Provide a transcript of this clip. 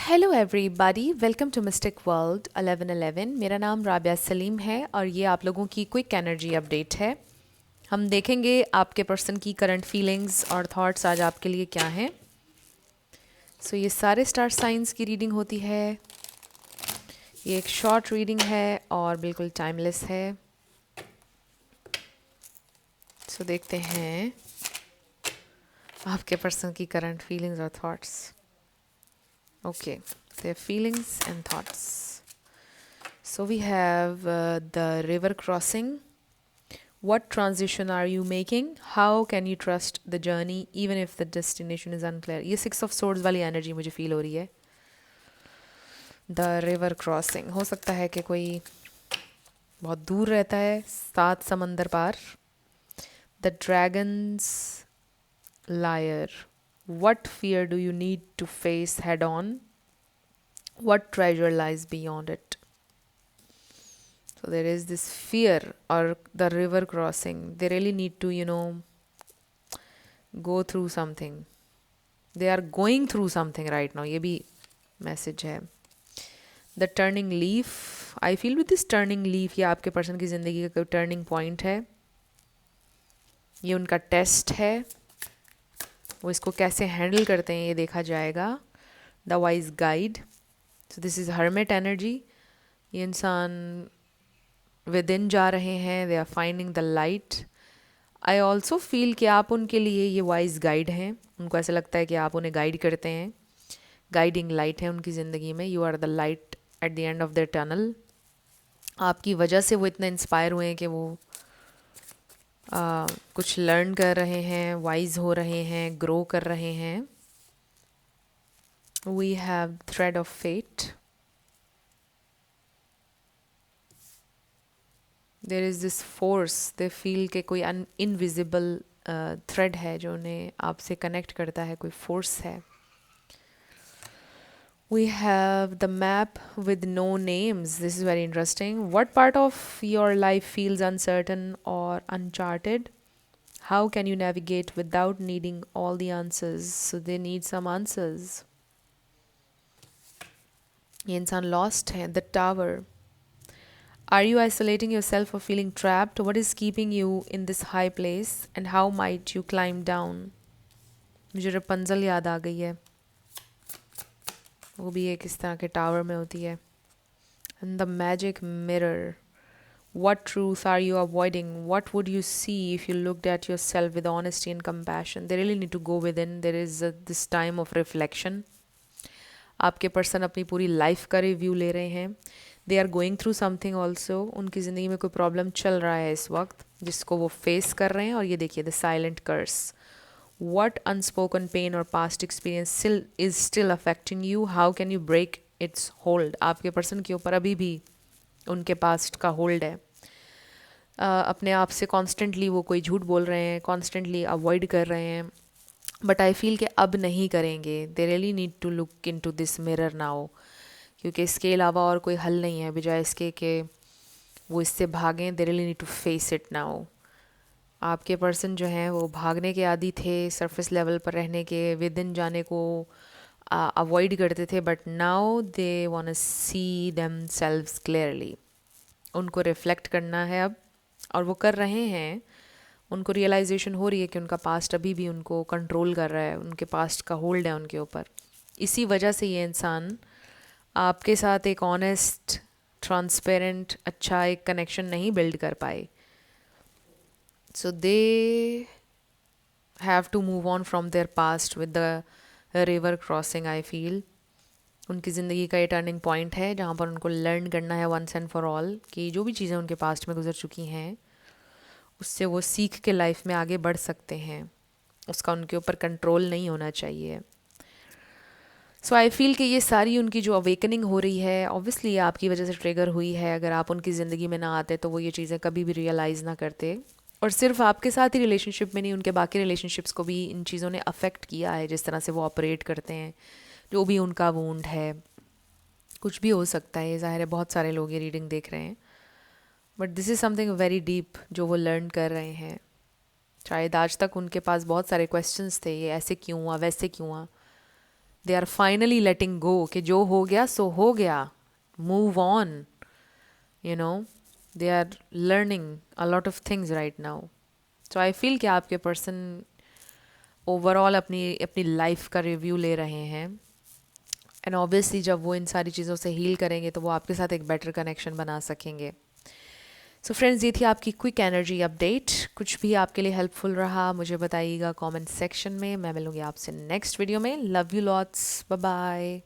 Hello everybody, welcome to mystic world 1111। मेरा नाम राबिया सलीम है और ये आप लोगों की क्विक एनर्जी अपडेट है। हम देखेंगे आपके पर्सन की करंट फीलिंग्स और थॉट्स आज आपके लिए क्या हैं। ये सारे स्टार साइंस की रीडिंग होती है। ये एक शॉर्ट रीडिंग है और बिल्कुल टाइमलेस है। देखते हैं आपके पर्सन की करंट फीलिंग्स और thoughts. Okay, their feelings and thoughts. So we have the river crossing. What transition are you making? How can you trust the journey even if the destination is unclear? ये six of swords वाली energy मुझे feel हो रही है। The river crossing हो सकता है कि कोई बहुत दूर रहता है, 7 समंदर पार। The dragon's lair. What fear do you need to face head on? What treasure lies beyond it? So there is this fear or the river crossing. They really need to, go through something. They are going through something right now. ये भी message है। The turning leaf. I feel with this turning leaf ये आपके person की ज़िंदगी का कोई turning point है। ये उनका टेस्ट है। वो इसको कैसे हैंडल करते हैं ये देखा जाएगा। The wise guide. So this is hermit energy. ये इंसान विद इन जा रहे हैं। They are finding the light. I also feel कि आप उनके लिए ये वाइज गाइड हैं। उनको ऐसा लगता है कि आप उन्हें गाइड करते हैं। गाइडिंग लाइट है उनकी ज़िंदगी में। You are the light at the end of the tunnel. आपकी वजह से वो इतने इंस्पायर हुए हैं कि वो कुछ लर्न कर रहे हैं, वाइज हो रहे हैं, ग्रो कर रहे हैं. We have thread of fate. There is this force. They feel के कोई इनविजिबल थ्रेड है जो उन्हें आपसे कनेक्ट करता है, कोई फोर्स है. We have the map with no names. This is very interesting. What part of your life feels uncertain or uncharted? How can you navigate without needing all the answers? So they need some answers. ये इंसान lost है. The tower. Are you isolating yourself or feeling trapped? What is keeping you in this high place and how might you climb down? मुझे रपंजल याद आ गई है. वो भी एक इस तरह के टावर में होती है. And the magic mirror. What truth are you avoiding? What would you see if you looked at yourself with honesty and compassion? They really need to go within. There is this time of reflection. आपके person अपनी पूरी life का review ले रहे हैं. They are going through something also. उनकी ज़िंदगी में कोई प्रॉब्लम चल रहा है इस वक्त जिसको वो फेस कर रहे हैं. और ये देखिए the silent curse. What unspoken pain or past experience is still affecting you? How can you break its hold? आपके पर्सन के ऊपर अभी भी उनके पास्ट का होल्ड है. अपने आप से कॉन्स्टेंटली वो कोई झूठ बोल रहे हैं, कॉन्स्टेंटली अवॉइड कर रहे हैं. बट आई फील कि अब नहीं करेंगे. They really need to look into this mirror now. क्योंकि इसके अलावा और कोई हल नहीं है बजाय इसके कि वो इससे भागें. They really need to face it now. आपके पर्सन जो हैं वो भागने के आदी थे, सरफेस लेवल पर रहने के, विद इन जाने को अवॉइड करते थे. But now they want to see themselves clearly. उनको रिफ्लेक्ट करना है अब और वो कर रहे हैं. उनको रियलाइजेशन हो रही है कि उनका पास्ट अभी भी उनको कंट्रोल कर रहा है, उनके पास्ट का होल्ड है उनके ऊपर. इसी वजह से ये इंसान आपके साथ एक ऑनेस्ट, ट्रांसपेरेंट, अच्छा एक कनेक्शन नहीं बिल्ड कर पाए. So they have to move on from their past with the river crossing. I feel उनकी ज़िंदगी का ये टर्निंग पॉइंट है जहाँ पर उनको लर्न करना है वंस एंड फॉर ऑल कि जो भी चीज़ें उनके पास्ट में गुजर चुकी हैं उससे वो सीख के लाइफ में आगे बढ़ सकते हैं. उसका उनके ऊपर कंट्रोल नहीं होना चाहिए. सो आई फील कि ये सारी उनकी जो अवेकनिंग हो रही है ऑब्वियसली आपकी वजह से ट्रिगर हुई है. अगर आप उनकी ज़िंदगी में ना आते तो वो ये चीज़ें कभी भी रियलाइज़ ना करते. और सिर्फ आपके साथ ही रिलेशनशिप में नहीं, उनके बाकी रिलेशनशिप्स को भी इन चीज़ों ने अफेक्ट किया है. जिस तरह से वो ऑपरेट करते हैं, जो भी उनका वूंड है, कुछ भी हो सकता है. ज़ाहिर है बहुत सारे लोग ये रीडिंग देख रहे हैं. But this is something very deep जो वो लर्न कर रहे हैं. शायद आज तक उनके पास बहुत सारे क्वेश्चंस थे. ये ऐसे क्यों हुआ, वैसे क्यों हुआ. दे आर फाइनली लेटिंग गो कि जो हो गया सो हो गया, move on, you know. They are learning a lot of things right now. So I feel कि आपके पर्सन ओवरऑल अपनी अपनी लाइफ का रिव्यू ले रहे हैं. एंड ऑब्वियसली जब वो इन सारी चीज़ों से हील करेंगे तो वो आपके साथ एक बेटर कनेक्शन बना सकेंगे. सो फ्रेंड्स, ये थी आपकी क्विक एनर्जी अपडेट. कुछ भी आपके लिए हेल्पफुल रहा मुझे बताइएगा कमेंट सेक्शन में. मैं मिलूंगी आपसे नेक्स्ट वीडियो में. Love you lots. Bye bye.